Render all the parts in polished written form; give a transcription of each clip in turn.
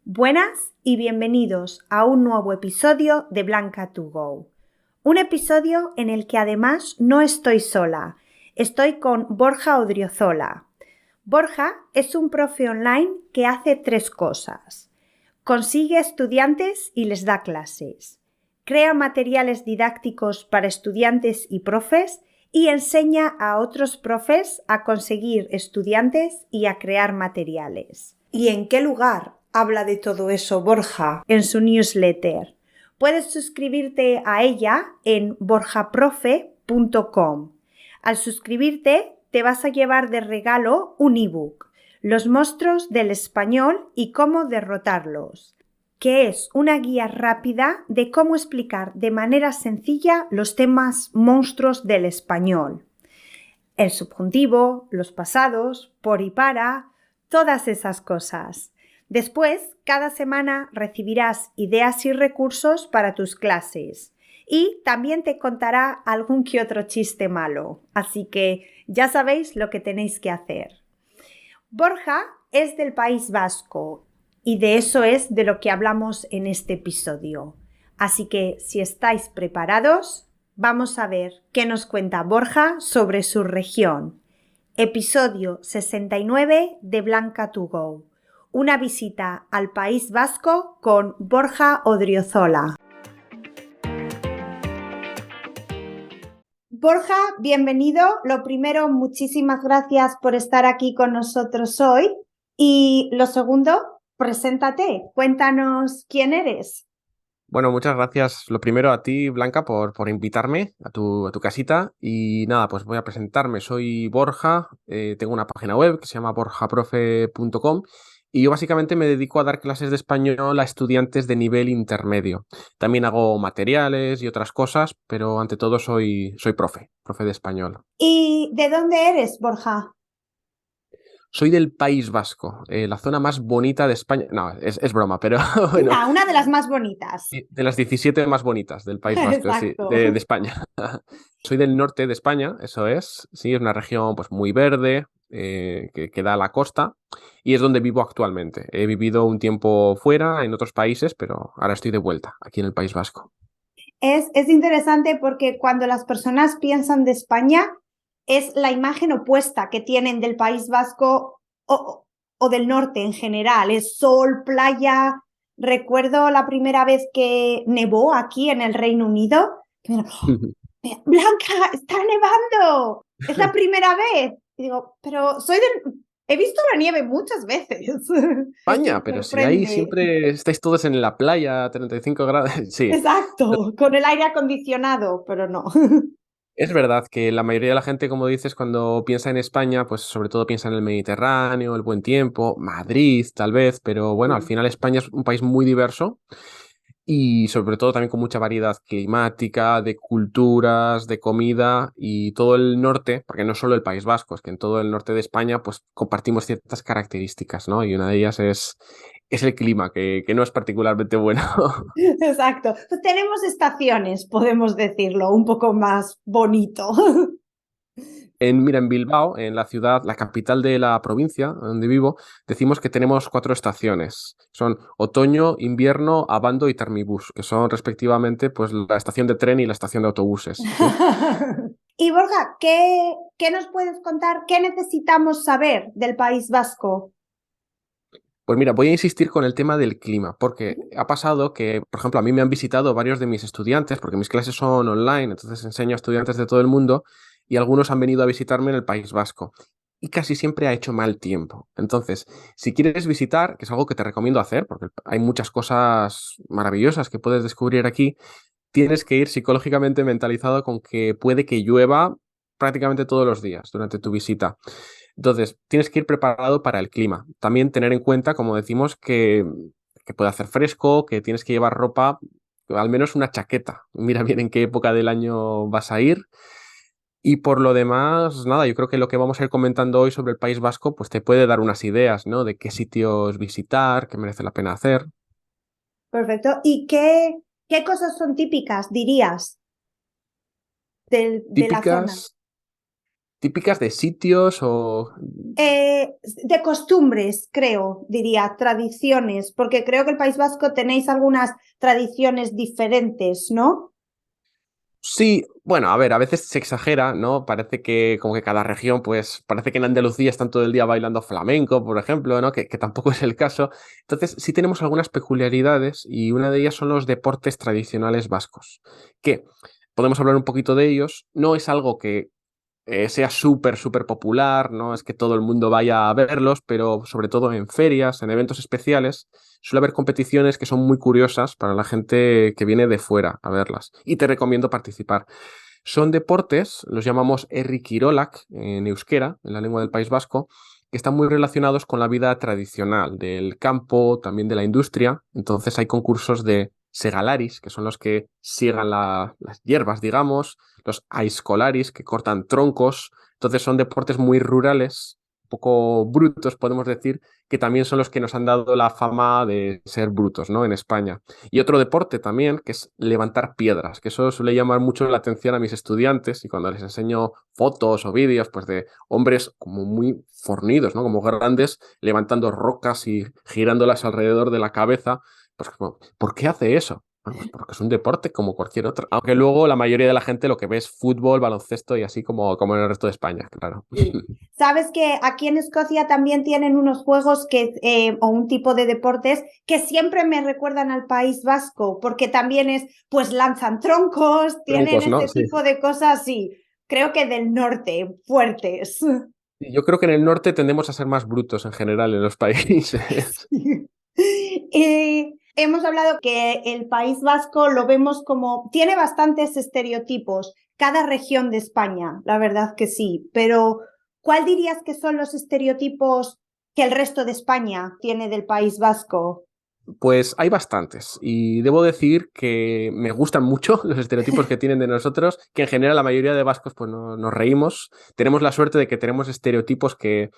Buenas y bienvenidos a un nuevo episodio de Blanca2Go. Un episodio en el que además no estoy sola, estoy con Borja Odriozola. Borja es un profe online que hace tres cosas. Consigue estudiantes y les da clases. Crea materiales didácticos para estudiantes y profes y enseña a otros profes a conseguir estudiantes y a crear materiales. ¿Y en qué lugar habla de todo eso Borja en su newsletter? Puedes suscribirte a ella en borjaprofe.com. Al suscribirte te vas a llevar de regalo un ebook, Los monstruos del español y cómo derrotarlos, que es una guía rápida de cómo explicar de manera sencilla los temas monstruos del español. El subjuntivo, los pasados, por y para, todas esas cosas. Después, cada semana recibirás ideas y recursos para tus clases. Y también te contará algún que otro chiste malo. Así que ya sabéis lo que tenéis que hacer. Borja es del País Vasco y de eso es de lo que hablamos en este episodio. Así que si estáis preparados, vamos a ver qué nos cuenta Borja sobre su región. Episodio 69 de Blanca2Go. Una visita al País Vasco con Borja Odriozola. Borja, bienvenido. Lo primero, muchísimas gracias por estar aquí con nosotros hoy. Y lo segundo, preséntate, cuéntanos quién eres. Bueno, muchas gracias. Lo primero a ti, Blanca, por invitarme a tu casita. Y nada, pues voy a presentarme. Soy Borja, tengo una página web que se llama borjaprofe.com y yo básicamente me dedico a dar clases de español a estudiantes de nivel intermedio. También hago materiales y otras cosas, pero ante todo soy profe de español. ¿Y de dónde eres, Borja? Soy del País Vasco, la zona más bonita de España. No, es broma, pero bueno. Una de las más bonitas. De las 17 más bonitas del País Vasco, sí, Exacto. de España. Soy del norte de España, eso es. Sí, es una región pues muy verde, que da a la costa y es donde vivo actualmente. He vivido un tiempo fuera, en otros países, pero ahora estoy de vuelta, aquí en el País Vasco. Es interesante porque cuando las personas piensan de España es la imagen opuesta que tienen del País Vasco o del norte en general. Es sol, playa. Recuerdo la primera vez que nevó aquí en el Reino Unido. Blanca, está nevando. Es la primera vez. Y digo, pero he visto la nieve muchas veces. Me España, pero si ahí sorprende. siempre estáis todos en la playa, 35 grados, sí. Exacto, con el aire acondicionado, pero no. Es verdad que la mayoría de la gente, como dices, cuando piensa en España, pues sobre todo piensa en el Mediterráneo, el buen tiempo, Madrid, tal vez, pero bueno, al final España es un país muy diverso y sobre todo también con mucha variedad climática, de culturas, de comida y todo el norte, porque no solo el País Vasco, es que en todo el norte de España pues compartimos ciertas características, ¿no? Y una de ellas es el clima, que no es particularmente bueno. Exacto. Pues tenemos estaciones, podemos decirlo, un poco más bonito. Mira, en Bilbao, en la ciudad, la capital de la provincia donde vivo, decimos que tenemos 4 estaciones. Son otoño, invierno, abando y termibús, que son respectivamente pues la estación de tren y la estación de autobuses, ¿sí? Y Borja, ¿qué nos puedes contar? ¿Qué necesitamos saber del País Vasco? Pues mira, voy a insistir con el tema del clima, porque ha pasado que, por ejemplo, a mí me han visitado varios de mis estudiantes, porque mis clases son online, entonces enseño a estudiantes de todo el mundo, y algunos han venido a visitarme en el País Vasco. Y casi siempre ha hecho mal tiempo. Entonces, si quieres visitar, que es algo que te recomiendo hacer, porque hay muchas cosas maravillosas que puedes descubrir aquí, tienes que ir psicológicamente mentalizado con que puede que llueva prácticamente todos los días durante tu visita. Entonces, tienes que ir preparado para el clima. También tener en cuenta, como decimos, que puede hacer fresco, que tienes que llevar ropa, al menos una chaqueta. Mira bien en qué época del año vas a ir. Y por lo demás, nada, yo creo que lo que vamos a ir comentando hoy sobre el País Vasco, pues te puede dar unas ideas, ¿no? De qué sitios visitar, qué merece la pena hacer. Perfecto. ¿Y qué cosas son típicas, dirías, de la zona? Típicas. típicas de sitios o... De costumbres, creo, diría, tradiciones, porque creo que el País Vasco tenéis algunas tradiciones diferentes, ¿no? Sí, bueno, a ver, a veces se exagera, ¿no? Parece que como que cada región, pues parece que en Andalucía están todo el día bailando flamenco, por ejemplo, ¿no? Que tampoco es el caso. Entonces, sí tenemos algunas peculiaridades y una de ellas son los deportes tradicionales vascos, que podemos hablar un poquito de ellos. No es algo que sea súper, súper popular, no es que todo el mundo vaya a verlos, pero sobre todo en ferias, en eventos especiales, suele haber competiciones que son muy curiosas para la gente que viene de fuera a verlas. Y te recomiendo participar. Son deportes, los llamamos herri kirolak en euskera, en la lengua del País Vasco, que están muy relacionados con la vida tradicional del campo, también de la industria. Entonces hay concursos de segalaris, que son los que siegan las hierbas, digamos, los aizkolaris, que cortan troncos. Entonces son deportes muy rurales, un poco brutos, podemos decir, que también son los que nos han dado la fama de ser brutos, ¿no? En España. Y otro deporte también, que es levantar piedras, que eso suele llamar mucho la atención a mis estudiantes y cuando les enseño fotos o vídeos, pues de hombres como muy fornidos, ¿no? Como grandes, levantando rocas y girándolas alrededor de la cabeza, pues como, ¿por qué hace eso? Bueno, pues porque es un deporte como cualquier otro. Aunque luego la mayoría de la gente lo que ve es fútbol, baloncesto y así como en el resto de España, claro. Sí. Sabes que aquí en Escocia también tienen unos juegos o un tipo de deportes que siempre me recuerdan al País Vasco, porque también pues lanzan troncos, tienen Troncos, ¿no? ese Sí. tipo de cosas, sí, creo que del norte, fuertes. Yo creo que en el norte tendemos a ser más brutos en general en los países. Hemos hablado que el País Vasco lo vemos como, tiene bastantes estereotipos, cada región de España, la verdad que sí, pero ¿cuál dirías que son los estereotipos que el resto de España tiene del País Vasco? Pues hay bastantes y debo decir que me gustan mucho los estereotipos que tienen de nosotros, que en general la mayoría de vascos pues no, nos reímos. Tenemos la suerte de que tenemos estereotipos que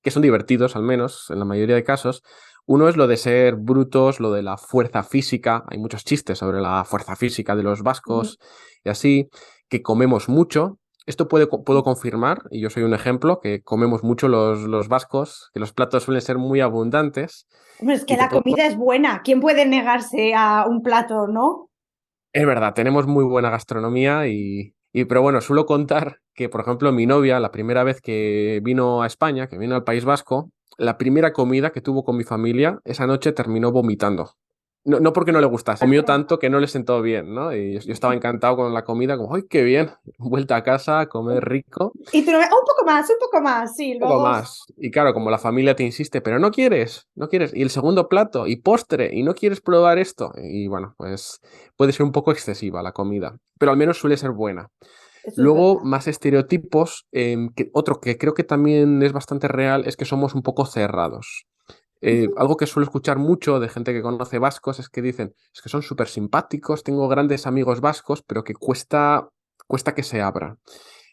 son divertidos, al menos en la mayoría de casos. Uno es lo de ser brutos, lo de la fuerza física. Hay muchos chistes sobre la fuerza física de los vascos y así, que comemos mucho. Esto puedo confirmar, y yo soy un ejemplo, que comemos mucho los vascos, que los platos suelen ser muy abundantes. Hombre, es que Y te la puedo comida es buena, ¿quién puede negarse a un plato, no? Es verdad, tenemos muy buena gastronomía pero bueno, suelo contar que, por ejemplo, mi novia, la primera vez que vino a España, que vino al País Vasco, la primera comida que tuvo con mi familia, esa noche terminó vomitando. No, no porque no le gustase, comió tanto que no le sentó bien, ¿no? Y yo estaba encantado con la comida, como, ¡ay, qué bien! Vuelta a casa, a comer rico. Y tú un poco más, sí, Poco luego... más. Y claro, como la familia te insiste, pero no quieres, no quieres. Y el segundo plato, y postre, y no quieres probar esto. Y bueno, pues puede ser un poco excesiva la comida, pero al menos suele ser buena. Eso es Luego, verdad. más estereotipos, otro que creo que también es bastante real es que somos un poco cerrados. Algo que suelo escuchar mucho de gente que conoce vascos es que dicen, es que son súper simpáticos, tengo grandes amigos vascos, pero que cuesta que se abran.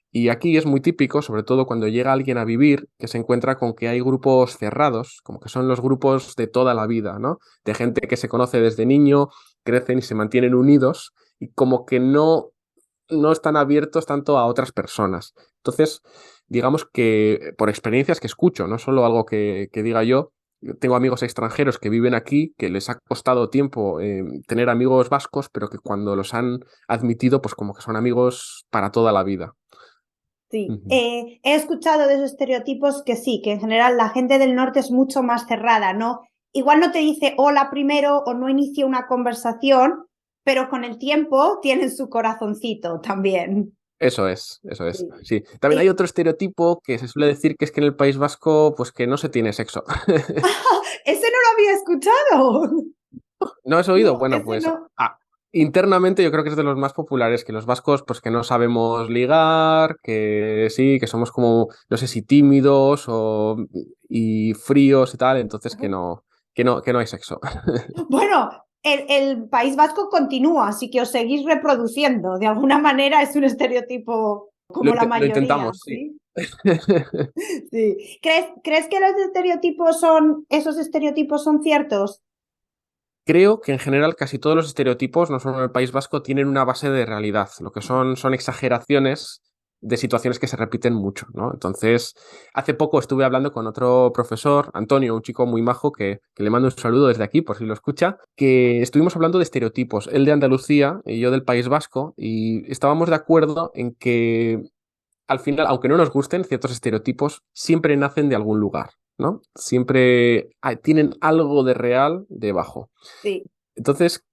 Y aquí es muy típico, sobre todo cuando llega alguien a vivir, que se encuentra con que hay grupos cerrados, como que son los grupos de toda la vida, ¿no? De gente que se conoce desde niño, crecen y se mantienen unidos y como que no están abiertos tanto a otras personas. Entonces, digamos que por experiencias que escucho, no solo algo que diga yo tengo amigos extranjeros que viven aquí, que les ha costado tiempo tener amigos vascos, pero que cuando los han admitido, pues como que son amigos para toda la vida. Sí, Ujú. he escuchado de esos estereotipos que sí, que en general la gente del norte es mucho más cerrada, ¿no? Igual no te dice hola primero o no inicia una conversación, pero con el tiempo tienen su corazoncito también. Eso es, eso es. Sí. Sí. También hay otro estereotipo que se suele decir que es que en el País Vasco, pues que no se tiene sexo. Ese no lo había escuchado. ¿No has oído? No, Bueno, ese pues no. internamente yo creo que es de los más populares, que los vascos, pues que no sabemos ligar, que sí, que somos como, no sé si tímidos y fríos y tal, entonces que no hay sexo. Bueno, el País Vasco continúa, así que os seguís reproduciendo. De alguna manera es un estereotipo como la Lo mayoría, intentamos, sí. ¿sí? Sí. ¿Crees que esos estereotipos son ciertos? Creo que en general casi todos los estereotipos, no solo en el País Vasco, tienen una base de realidad. Lo que son exageraciones de situaciones que se repiten mucho, ¿no? Entonces, hace poco estuve hablando con otro profesor, Antonio, un chico muy majo, que le mando un saludo desde aquí, por si lo escucha, que estuvimos hablando de estereotipos, él de Andalucía y yo del País Vasco, y estábamos de acuerdo en que al final, aunque no nos gusten, ciertos estereotipos siempre nacen de algún lugar, ¿no? Siempre tienen algo de real debajo. Sí, Entonces,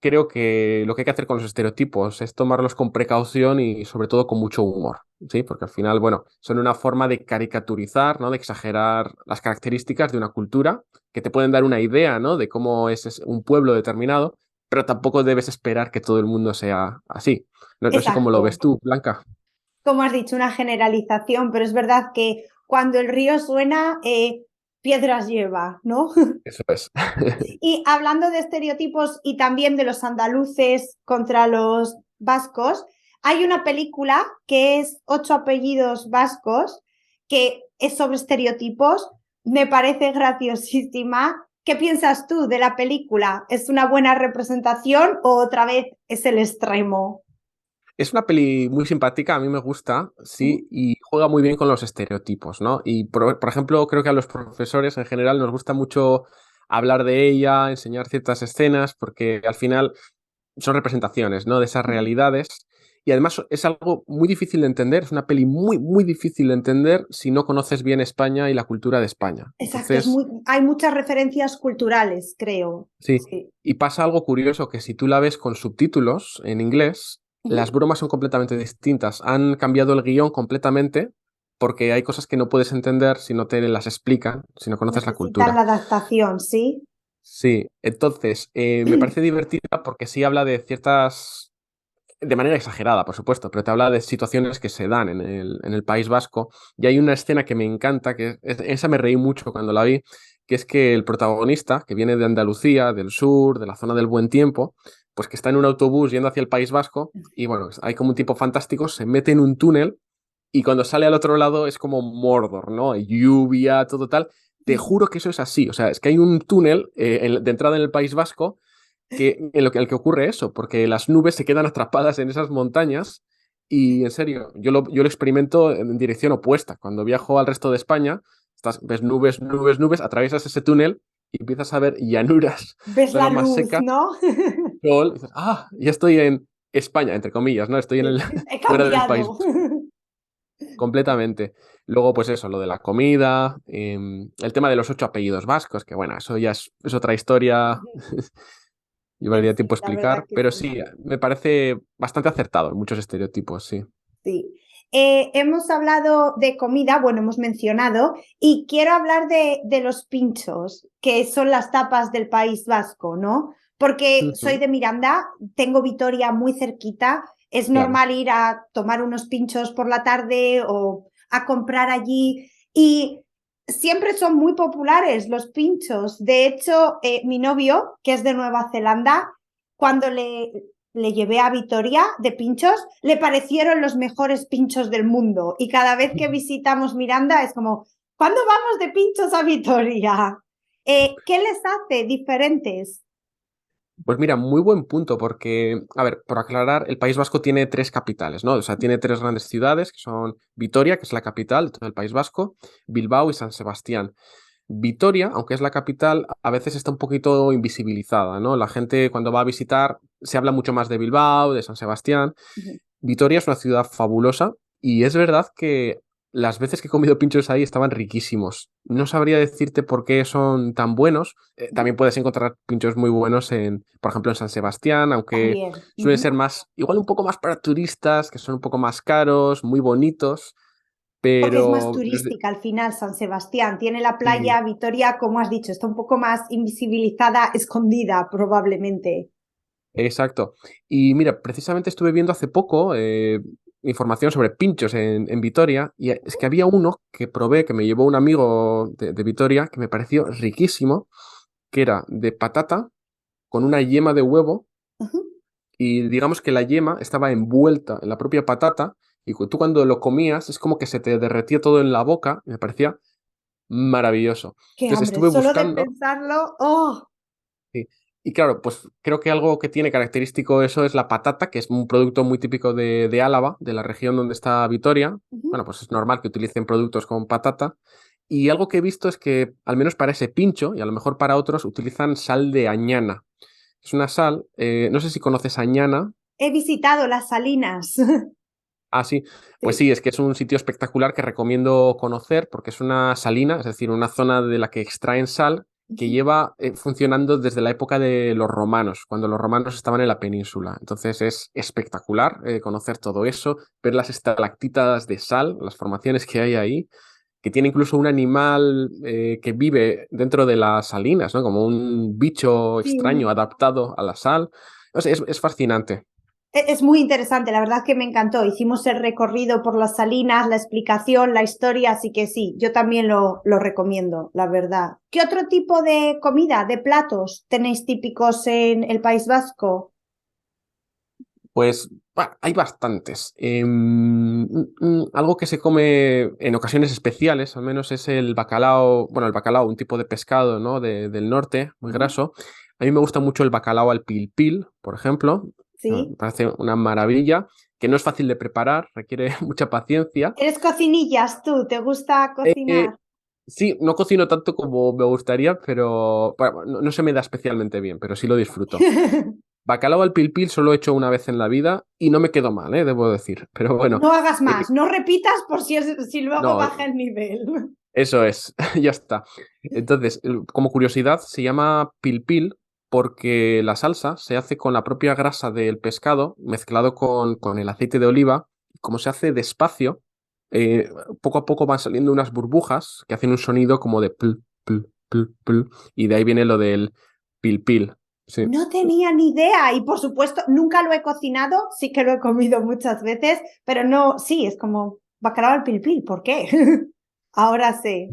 creo que lo que hay que hacer con los estereotipos es tomarlos con precaución y sobre todo con mucho humor, ¿sí? Porque al final, bueno, son una forma de caricaturizar, ¿no? De exagerar las características de una cultura que te pueden dar una idea, ¿no? De cómo es un pueblo determinado, pero tampoco debes esperar que todo el mundo sea así. No sé cómo lo ves exacto. tú, Blanca. Como has dicho, una generalización, pero es verdad que cuando el río suena, piedras lleva, ¿no? Eso es. Y hablando de estereotipos y también de los andaluces contra los vascos, hay una película que es Ocho apellidos vascos, que es sobre estereotipos, me parece graciosísima. ¿Qué piensas tú de la película? ¿Es una buena representación o otra vez es el extremo? Es una peli muy simpática, a mí me gusta, sí, y juega muy bien con los estereotipos, ¿no? Y por ejemplo, creo que a los profesores en general nos gusta mucho hablar de ella, enseñar ciertas escenas, porque al final son representaciones, ¿no? De esas realidades. Y además es algo muy difícil de entender, es una peli muy, muy difícil de entender si no conoces bien España y la cultura de España. Exacto, Entonces, hay muchas referencias culturales, creo. sí, Sí. y pasa algo curioso que si tú la ves con subtítulos en inglés, las Ujú. bromas son completamente distintas. Han cambiado el guión completamente porque hay cosas que no puedes entender si no te las explican, si no conoces la Necesitan cultura. la adaptación, ¿sí? Sí, entonces me parece divertida porque sí habla de ciertas, de manera exagerada, por supuesto, pero te habla de situaciones que se dan en el País Vasco. Y hay una escena que me encanta, esa me reí mucho cuando la vi, que es que el protagonista, que viene de Andalucía, del sur, de la zona del buen tiempo, pues que está en un autobús yendo hacia el País Vasco, y bueno, hay como un tipo fantástico, se mete en un túnel, y cuando sale al otro lado es como Mordor, ¿no? Hay lluvia, todo tal. Te juro que eso es así, o sea, es que hay un túnel de entrada en el País Vasco en el que ocurre eso, porque las nubes se quedan atrapadas en esas montañas y en serio, yo lo experimento en dirección opuesta. Cuando viajo al resto de España, ves nubes, nubes, nubes, atraviesas ese túnel y empiezas a ver llanuras, Ves la zonas más luz, secas, ¿no? sol, y dices, ya estoy en España, entre comillas, ¿no? Estoy He fuera del País cambiado. Vasco, completamente. Luego, pues eso, lo de la comida, el tema de los 8 apellidos vascos, que bueno, eso ya es otra historia. Llevaría Sí, tiempo la verdad explicar, que pero sí. sí, me parece bastante acertado en muchos estereotipos, sí. Sí. Hemos hablado de comida, bueno, hemos mencionado, y quiero hablar de los pinchos, que son las tapas del País Vasco, ¿no? Porque soy Ujú. de Miranda, tengo Vitoria muy cerquita, es Claro. normal ir a tomar unos pinchos por la tarde o a comprar allí y siempre son muy populares los pinchos. De hecho, mi novio, que es de Nueva Zelanda, cuando le llevé a Vitoria de pinchos, le parecieron los mejores pinchos del mundo. Y cada vez que visitamos Miranda es como, ¿cuándo vamos de pinchos a Vitoria? ¿Qué les hace diferentes? Pues mira, muy buen punto, porque, a ver, por aclarar, el País Vasco tiene 3 capitales, ¿no? O sea, tiene 3 grandes ciudades, que son Vitoria, que es la capital de todo el País Vasco, Bilbao y San Sebastián. Vitoria, aunque es la capital, a veces está un poquito invisibilizada, ¿no? La gente cuando va a visitar se habla mucho más de Bilbao, de San Sebastián. Vitoria es una ciudad fabulosa y es verdad que las veces que he comido pinchos ahí estaban riquísimos. No sabría decirte por qué son tan buenos. También puedes encontrar pinchos muy buenos por ejemplo, en San Sebastián, aunque También. suelen ser más, igual un poco más para turistas, que son un poco más caros, muy bonitos, Porque es más pero turística al final San Sebastián. Tiene la sí, playa Vitoria, como has dicho, está un poco más invisibilizada, escondida probablemente. exacto. Y mira, precisamente estuve viendo hace poco información sobre pinchos en Vitoria y es que había uno que probé, que me llevó un amigo de Vitoria, que me pareció riquísimo, que era de patata con una yema de huevo Ujú. y digamos que la yema estaba envuelta en la propia patata y tú cuando lo comías es como que se te derretía todo en la boca y me parecía maravilloso. Qué Entonces hambre, estuve solo de buscando. pensarlo. ¡Oh! Sí. Y claro, pues creo que algo que tiene característico eso es la patata, que es un producto muy típico de Álava, de la región donde está Vitoria. Ujú. Bueno, pues es normal que utilicen productos con patata. Y algo que he visto es que, al menos para ese pincho, y a lo mejor para otros, utilizan sal de añana. Es una sal, no sé si conoces Añana. He visitado las Salinas. Ah, sí. Pues Sí. sí, es que es un sitio espectacular que recomiendo conocer porque es una salina, es decir, una zona de la que extraen sal que Ujú. lleva funcionando desde la época de los romanos, cuando los romanos estaban en la península. Entonces es espectacular conocer todo eso, ver las estalactitas de sal, las formaciones que hay ahí, que tiene incluso un animal que vive dentro de las salinas, ¿no? Como un bicho Sí, extraño adaptado a la sal. No sé, es fascinante. Es muy interesante, la verdad que me encantó. Hicimos el recorrido por las salinas, la explicación, la historia, así que sí, yo también lo recomiendo, la verdad. ¿Qué otro tipo de comida, de platos tenéis típicos en el País Vasco? Pues hay bastantes. Algo que se come en ocasiones especiales, al menos es el bacalao, bueno, el bacalao, un tipo de pescado, ¿no? Del norte, muy Ujú. graso. A mí me gusta mucho el bacalao al pil pil, por ejemplo. Me Sí. parece una maravilla, que no es fácil de preparar, requiere mucha paciencia. ¿Eres cocinillas tú? ¿Te gusta Eh, cocinar? sí, no cocino tanto como me gustaría, pero bueno, no se me da especialmente bien, pero sí lo disfruto. Bacalao al pil pil solo he hecho una vez en la vida y no me quedó mal, debo decir. Pero bueno, No hagas eh, más, no repitas por si luego no, baja el nivel. eso es, ya está. Entonces, como curiosidad, se llama pil pil porque la salsa se hace con la propia grasa del pescado mezclado con el aceite de oliva. Como se hace despacio, poco a poco van saliendo unas burbujas que hacen un sonido como de pl, pl, pl, pl, y de ahí viene lo del pil pil. Sí. No tenía ni idea y por supuesto nunca lo he cocinado, sí que lo he comido muchas veces, pero no, sí, es como bacalao al pil pil, ¿por qué? Ahora sé.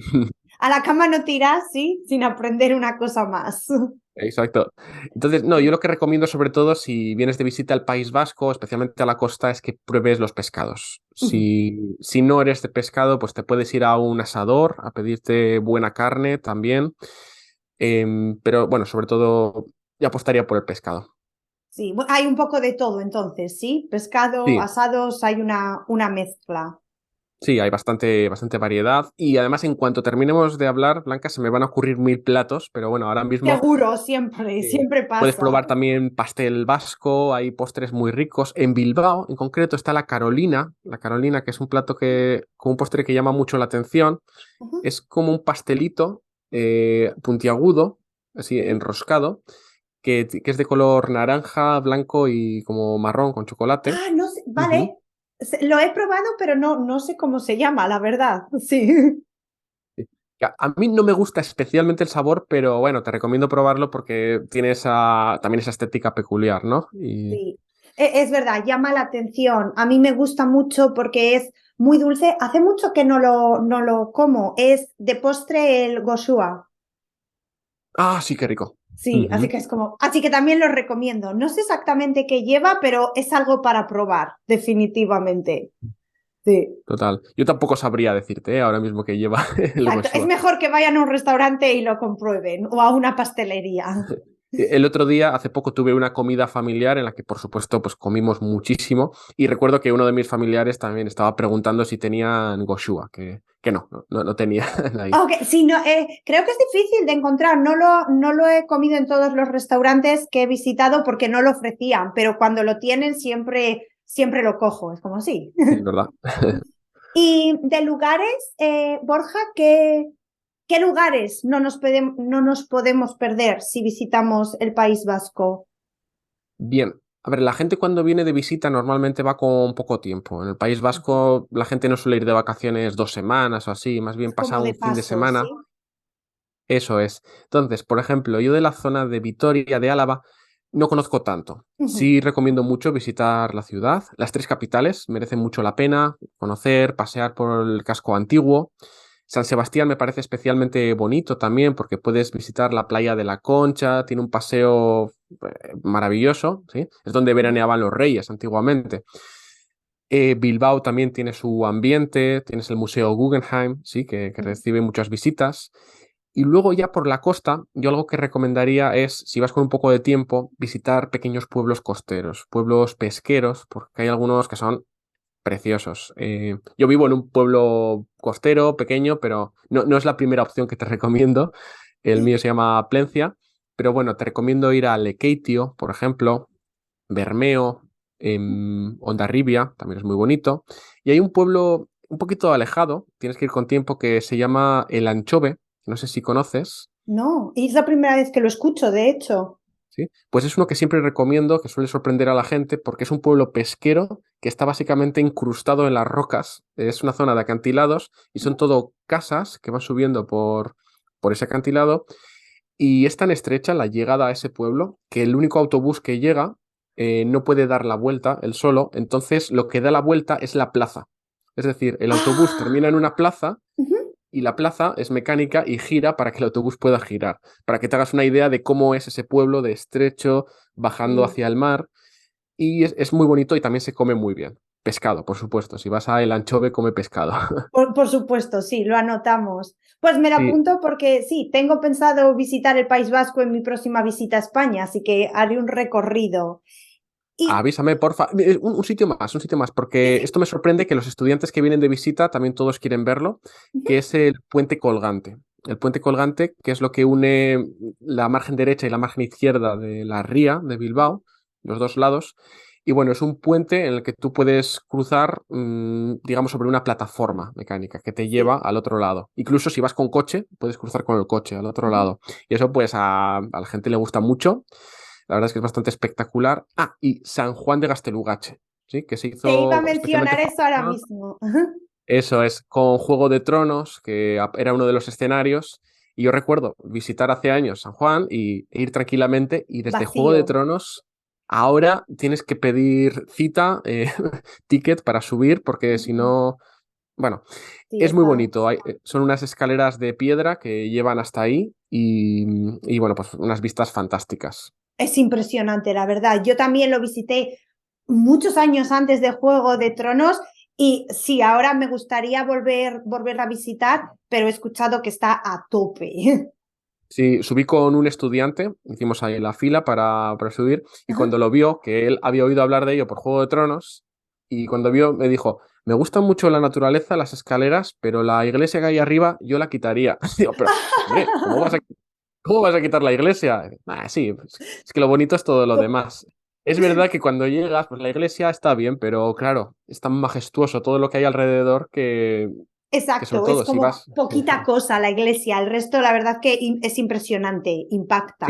A la cama no tiras, sí, sin aprender una cosa más. Exacto. Entonces, no, yo lo que recomiendo sobre todo si vienes de visita al País Vasco, especialmente a la costa, es que pruebes los pescados. Si no eres de pescado, pues te puedes ir a un asador a pedirte buena carne también. Pero bueno, sobre todo, yo apostaría por el pescado. Sí, hay un poco de todo entonces, ¿sí? Pescado, Sí, asados, hay una mezcla. sí, hay bastante variedad. Y además, en cuanto terminemos de hablar, Blanca, se me van a ocurrir mil platos, pero bueno, ahora mismo Seguro, siempre, siempre puedes pasa. probar también pastel vasco, hay postres muy ricos. En Bilbao, en concreto, está la Carolina, que es un plato con un postre que llama mucho la atención. Ujú. Es como un pastelito puntiagudo, así Sí. enroscado, que es de color naranja, blanco y como marrón con chocolate. Ah, no sé, Ujú. vale. Lo he probado, pero no sé cómo se llama, la verdad. Sí. Sí. A mí no me gusta especialmente el sabor, pero bueno, te recomiendo probarlo porque tiene también esa estética peculiar, ¿no? Y Sí, es verdad, llama la atención. A mí me gusta mucho porque es muy dulce. Hace mucho que no lo como. Es de postre el goshua. ah, sí, qué rico. Sí, así Ujú. que es como, así que también lo recomiendo. No sé exactamente qué lleva, pero es algo para probar, definitivamente. Sí, Total. Yo tampoco sabría decirte ahora mismo que lleva el exacto. Es goshua. mejor que vayan a un restaurante y lo comprueben o a una pastelería. El otro día, hace poco, tuve una comida familiar en la que, por supuesto, pues comimos muchísimo. Y recuerdo que uno de mis familiares también estaba preguntando si tenían goshua, que no tenía ahí. Ok, sí, no, creo que es difícil de encontrar. No lo he comido en todos los restaurantes que he visitado porque no lo ofrecían, pero cuando lo tienen siempre lo cojo. Es como sí. Sí, ¿verdad? Y de lugares, Borja, ¿qué lugares no nos podemos perder si visitamos el País Vasco? Bien. A ver, la gente cuando viene de visita normalmente va con poco tiempo. En el País Vasco la gente no suele ir de vacaciones 2 semanas o así, más bien Es pasa como de un fin de paso, semana. ¿sí? Eso es. Entonces, por ejemplo, yo de la zona de Vitoria, de Álava, no conozco tanto. Ujú. Sí recomiendo mucho visitar la ciudad. Las tres capitales merecen mucho la pena conocer, pasear por el casco antiguo. San Sebastián me parece especialmente bonito también porque puedes visitar la playa de la Concha, tiene un paseo maravilloso, ¿sí? Es donde veraneaban los reyes antiguamente. Bilbao también tiene su ambiente, tienes el Museo Guggenheim, sí, que recibe muchas visitas. Y luego ya por la costa, yo algo que recomendaría es, si vas con un poco de tiempo, visitar pequeños pueblos costeros, pueblos pesqueros, porque hay algunos que son preciosos. Yo vivo en un pueblo costero, pequeño, pero no es la primera opción que te recomiendo. El mío se llama Plencia, pero bueno, te recomiendo ir a Lekeitio, por ejemplo, Bermeo, Hondarribia, también es muy bonito. Y hay un pueblo un poquito alejado, tienes que ir con tiempo, que se llama El Anchove, no sé si conoces. No, y es la primera vez que lo escucho, de hecho. ¿Sí? Pues es uno que siempre recomiendo, que suele sorprender a la gente, porque es un pueblo pesquero que está básicamente incrustado en las rocas. Es una zona de acantilados y son todo casas que van subiendo por ese acantilado. Y es tan estrecha la llegada a ese pueblo que el único autobús que llega no puede dar la vuelta él solo. Entonces lo que da la vuelta es la plaza. Es decir, el autobús Ah, termina en una plaza ujú. y la plaza es mecánica y gira para que el autobús pueda girar. Para que te hagas una idea de cómo es ese pueblo de estrecho, bajando Sí. hacia el mar. Y es muy bonito y también se come muy bien. Pescado, por supuesto. Si vas a El Anchove, come pescado. Por supuesto, sí, lo anotamos. Pues me lo Sí, apunto porque sí, tengo pensado visitar el País Vasco en mi próxima visita a España, así que haré un recorrido. Y avísame, porfa. Un sitio más, sí, porque sí. esto me sorprende que los estudiantes que vienen de visita también todos quieren verlo, Ujú. que es el puente colgante. El puente colgante, que es lo que une la margen derecha y la margen izquierda de la ría de Bilbao, los dos lados. Y bueno, es un puente en el que tú puedes cruzar, digamos, sobre una plataforma mecánica que te lleva Sí. al otro lado. Incluso si vas con coche, puedes cruzar con el coche al otro Ujú. lado. Y eso pues a la gente le gusta mucho. La verdad es que es bastante espectacular. Ah, y San Juan de Gastelugache, ¿sí? Que se Te iba a hizo especialmente mencionar eso ahora famoso. mismo. Eso es, con Juego de Tronos, que era uno de los escenarios. Y yo recuerdo visitar hace años San Juan e ir tranquilamente. Y desde Juego de Vacío. Tronos, ahora tienes que pedir cita, ticket para subir, porque si Ujú. no, bueno, Sí, es muy está. bonito. Son unas escaleras de piedra que llevan hasta ahí y bueno, pues unas vistas fantásticas. Es impresionante, la verdad. Yo también lo visité muchos años antes de Juego de Tronos y sí, ahora me gustaría volver a visitar, pero he escuchado que está a tope. Sí, subí con un estudiante, hicimos ahí la fila para subir, y Ajá. cuando lo vio, que él había oído hablar de ello por Juego de Tronos, y cuando vio me dijo, me gusta mucho la naturaleza, las escaleras, pero la iglesia que hay arriba yo la quitaría. Digo, pero, hombre, cómo vas a quitar la iglesia? Ah, sí, pues, es que lo bonito es todo lo demás. Es verdad que cuando llegas, pues la iglesia está bien, pero claro, es tan majestuoso todo lo que hay alrededor que sobre Exacto, es todo si como vas... poquita cosa la iglesia, el resto la verdad que es impresionante, Sí, impacta.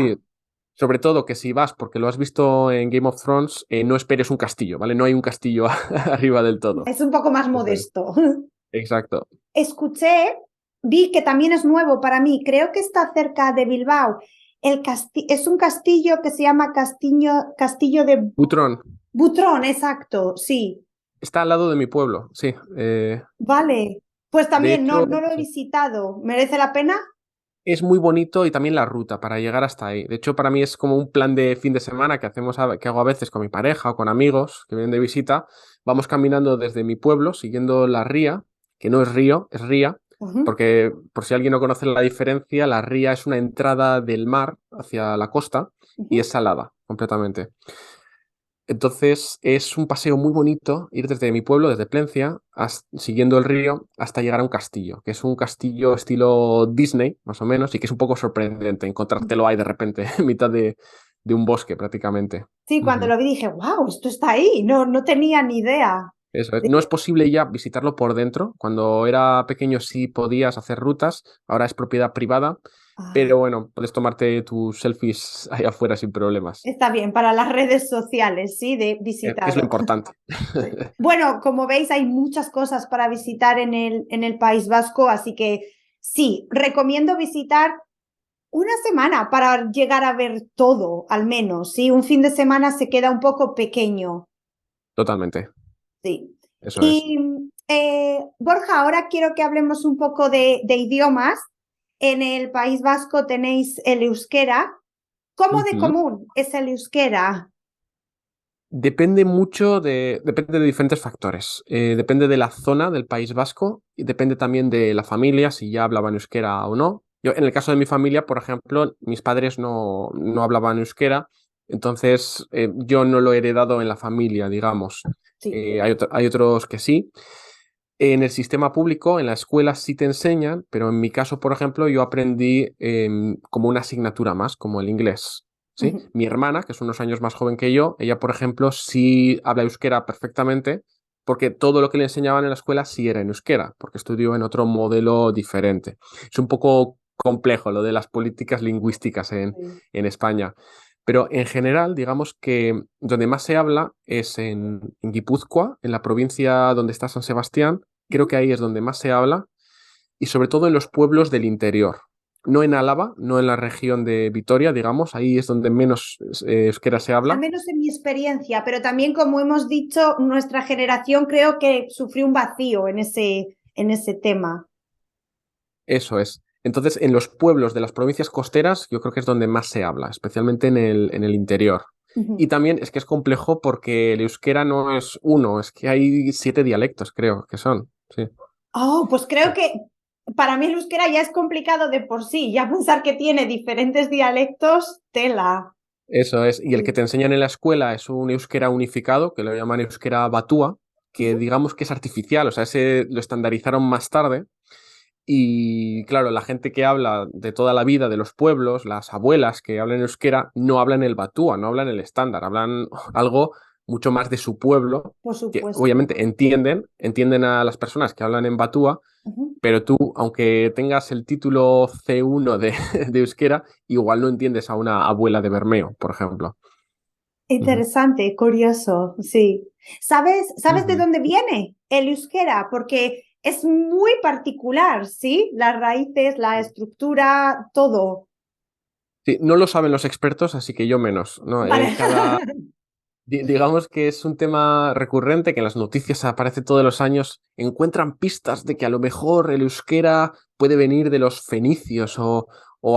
sobre todo que si vas, porque lo has visto en Game of Thrones, no esperes un castillo, ¿vale? No hay un castillo arriba del todo. Es un poco más Eso es. modesto. Exacto. Escuché, vi que también es nuevo para mí, creo que está cerca de Bilbao. Es un castillo que se llama Castillo de Butrón. Butrón, exacto, sí. Está al lado de mi pueblo, sí. Vale. Pues De también hecho, no lo he sí. visitado. ¿Merece la pena? Es muy bonito y también la ruta para llegar hasta ahí. De hecho, para mí es como un plan de fin de semana que que hago a veces con mi pareja o con amigos que vienen de visita. Vamos caminando desde mi pueblo, siguiendo la ría, que no es río, es ría, Ujú, porque por si alguien no conoce la diferencia, la ría es una entrada del mar hacia la costa y es ujú. salada completamente. Entonces es un paseo muy bonito ir desde mi pueblo, desde Plencia, siguiendo el río hasta llegar a un castillo, que es un castillo estilo Disney, más o menos, y que es un poco sorprendente encontrártelo ahí de repente, en mitad de un bosque prácticamente. Sí, cuando Ujú. lo vi dije, wow, esto está ahí. No tenía ni idea. Eso es. No es posible ya visitarlo por dentro. Cuando era pequeño sí podías hacer rutas, ahora es propiedad privada, Ah, pero bueno, puedes tomarte tus selfies ahí afuera sin problemas, está bien, para las redes sociales, sí, de que es lo visitado. importante. Bueno, como veis, hay muchas cosas para visitar en el País Vasco, así que sí, recomiendo visitar una semana para llegar a ver todo, al menos, ¿sí? Un fin de semana se queda un poco pequeño, Totalmente, sí. eso es. Y Borja, ahora quiero que hablemos un poco de idiomas. En el País Vasco tenéis el euskera. ¿Cómo de Ujú. común es el euskera? Depende de diferentes factores. Depende de la zona del País Vasco y depende también de la familia, si ya hablaban euskera o no. Yo, en el caso de mi familia, por ejemplo, mis padres no hablaban euskera, entonces yo no lo he heredado en la familia, digamos. Sí. Hay otros que sí. En el sistema público, en la escuela sí te enseñan, pero en mi caso, por ejemplo, yo aprendí como una asignatura más, como el inglés. ¿Sí? Ujú. Mi hermana, que es unos años más joven que yo, ella, por ejemplo, sí habla euskera perfectamente, porque todo lo que le enseñaban en la escuela sí era en euskera, porque estudió en otro modelo diferente. Es un poco complejo lo de las políticas lingüísticas Sí. en España. Pero en general, digamos que donde más se habla es en Guipúzcoa, en la provincia donde está San Sebastián. Creo Ujú. que ahí es donde más se habla y sobre todo en los pueblos del interior. No en Álava, no en la región de Vitoria, digamos, ahí es donde menos euskera se Al habla. menos en mi experiencia, pero también, como hemos dicho, nuestra generación creo que sufrió un vacío en ese tema. Eso es. Entonces, en los pueblos de las provincias costeras, yo creo que es donde más se habla, especialmente en el interior. Y Ujú. también es que es complejo porque el euskera no es uno, es que hay 7 dialectos, creo que son. Sí. Oh, pues creo que para mí el euskera ya es complicado de por sí, ya pensar que tiene diferentes dialectos, tela. Eso es. Y el que Sí. te enseñan en la escuela es un euskera unificado, que lo llaman euskera batúa, que Ujú. digamos que es artificial, o sea, ese lo estandarizaron más tarde. Y claro, la gente que habla de toda la vida de los pueblos, las abuelas que hablan euskera, no hablan el batúa, no hablan el estándar, hablan algo mucho más de su pueblo, Por que supuesto. obviamente entienden a las personas que hablan en batúa, Ujú. pero tú, aunque tengas el título C1 de euskera, igual no entiendes a una abuela de Bermeo, por ejemplo. Ujú. Interesante, curioso, sí. ¿Sabes de Ujú. dónde viene el euskera? Porque es muy particular, ¿sí? Las raíces, la estructura, todo. Sí, no lo saben los expertos, así que yo menos, ¿no? Vale. Digamos que es un tema recurrente que en las noticias aparece todos los años. Encuentran pistas de que a lo mejor el euskera puede venir de los fenicios o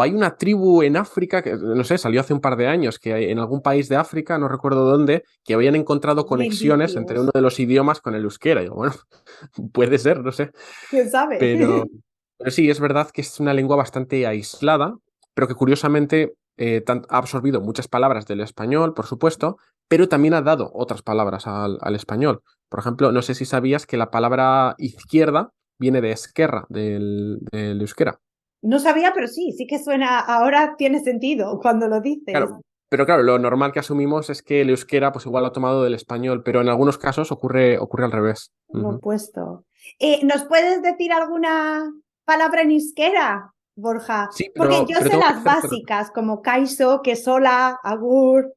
hay una tribu en África que, no sé, salió hace un par de años, que en algún país de África, no recuerdo dónde, que habían encontrado Hay conexiones entre uno indicios. de los idiomas con el euskera. Y digo, bueno, puede ser, no sé. ¿Quién sabe? Pero, pero sí, es verdad que es una lengua bastante aislada, pero que curiosamente ha absorbido muchas palabras del español, por supuesto, pero también ha dado otras palabras al español. Por ejemplo, no sé si sabías que la palabra izquierda viene de esquerra, del euskera. No sabía, pero sí que suena, ahora tiene sentido cuando lo dices. Claro, pero claro, lo normal que asumimos es que el euskera pues igual lo ha tomado del español, pero en algunos casos ocurre al revés. Lo Ujú. opuesto. ¿Nos puedes decir alguna palabra en euskera, Borja? Sí, Porque yo pero sé tengo que las hacer básicas, como kaiso, quesola, agur.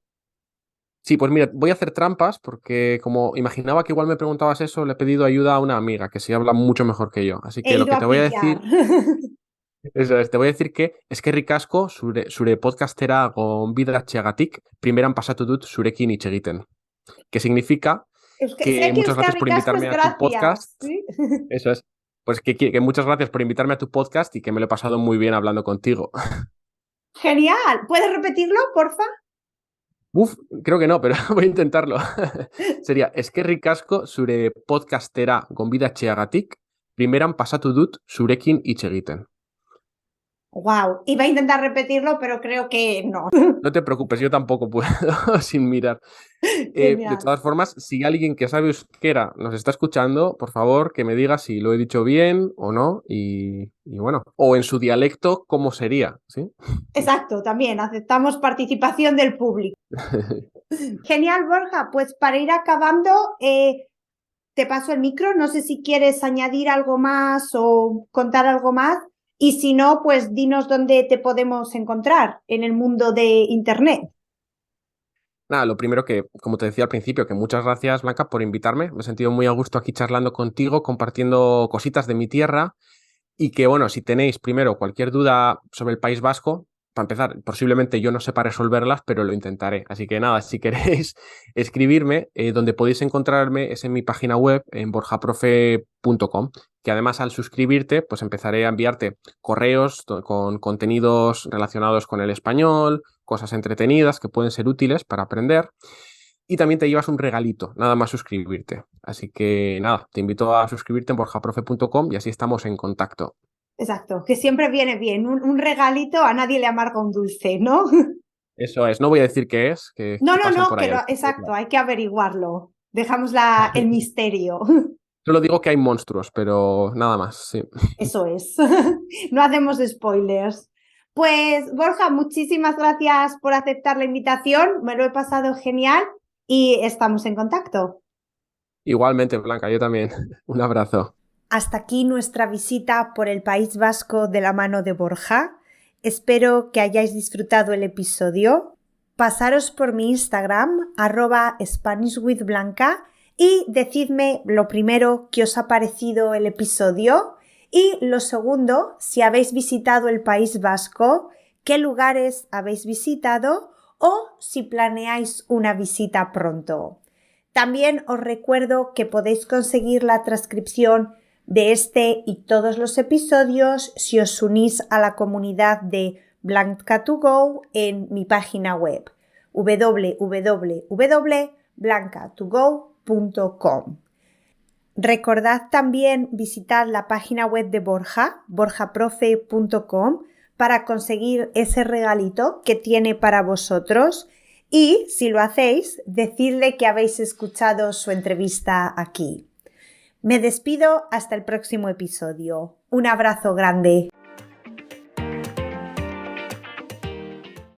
Sí, pues mira, voy a hacer trampas porque como imaginaba que igual me preguntabas eso, le he pedido ayuda a una amiga que sí habla mucho mejor que yo. Así He que lo ido que a te voy a pillar. decir, eso es, te voy a decir que es que ricasco zure podcastera gonbida txeagatik primeran pasatu dut zurekin hitz egiten. Que significa Sé que que muchas gracias por Euskarricasco es invitarme a tu gracias, podcast. ¿sí? Eso es. Pues que muchas gracias por invitarme a tu podcast y que me lo he pasado muy bien hablando contigo. Genial. ¿Puedes repetirlo, porfa? Uf, creo que no, pero voy a intentarlo. Sería eskerrik asko zure podcastera gonbidatzeagatik, primeran pasatu dut zurekin hitz egiten. Wow. Iba a intentar repetirlo, pero creo que no. No te preocupes, yo tampoco puedo sin mirar. De Genial. todas formas, si alguien que sabe euskera nos está escuchando, por favor que me diga si lo he dicho bien o no y bueno, o en su dialecto, ¿cómo sería? ¿Sí? Exacto, también aceptamos participación del público. Genial, Borja. Pues para ir acabando, te paso el micro. No sé si quieres añadir algo más o contar algo más. Y si no, pues dinos dónde te podemos encontrar en el mundo de Internet. Nada, lo primero que, como te decía al principio, que muchas gracias, Blanca, por invitarme. Me he sentido muy a gusto aquí charlando contigo, compartiendo cositas de mi tierra. Y que, bueno, si tenéis primero cualquier duda sobre el País Vasco, para empezar, posiblemente yo no sepa resolverlas, pero lo intentaré. Así que nada, si queréis escribirme, donde podéis encontrarme es en mi página web, en borjaprofe.com, que además al suscribirte, pues empezaré a enviarte correos con contenidos relacionados con el español, cosas entretenidas que pueden ser útiles para aprender. Y también te llevas un regalito, nada más suscribirte. Así que nada, te invito a suscribirte en borjaprofe.com y así estamos en contacto. Exacto, que siempre viene bien. Un regalito a nadie le amarga un dulce, ¿no? Eso es, no voy a decir qué es, No, que no, pasen no, por ahí. exacto, hay que averiguarlo. Dejamos el misterio. Solo digo que hay monstruos, pero nada más, sí. Eso es. No hacemos spoilers. Pues, Borja, muchísimas gracias por aceptar la invitación. Me lo he pasado genial y estamos en contacto. Igualmente, Blanca, yo también. Un abrazo. Hasta aquí nuestra visita por el País Vasco de la mano de Borja. Espero que hayáis disfrutado el episodio. Pasaros por mi Instagram, @SpanishWithBlanca, y decidme lo primero que os ha parecido el episodio y lo segundo, si habéis visitado el País Vasco, qué lugares habéis visitado o si planeáis una visita pronto. También os recuerdo que podéis conseguir la transcripción de este y todos los episodios si os unís a la comunidad de Blanca2Go en mi página web www.blanca2go.com. Recordad también visitar la página web de Borja, borjaprofe.com, para conseguir ese regalito que tiene para vosotros y, si lo hacéis, decidle que habéis escuchado su entrevista aquí. Me despido hasta el próximo episodio. Un abrazo grande.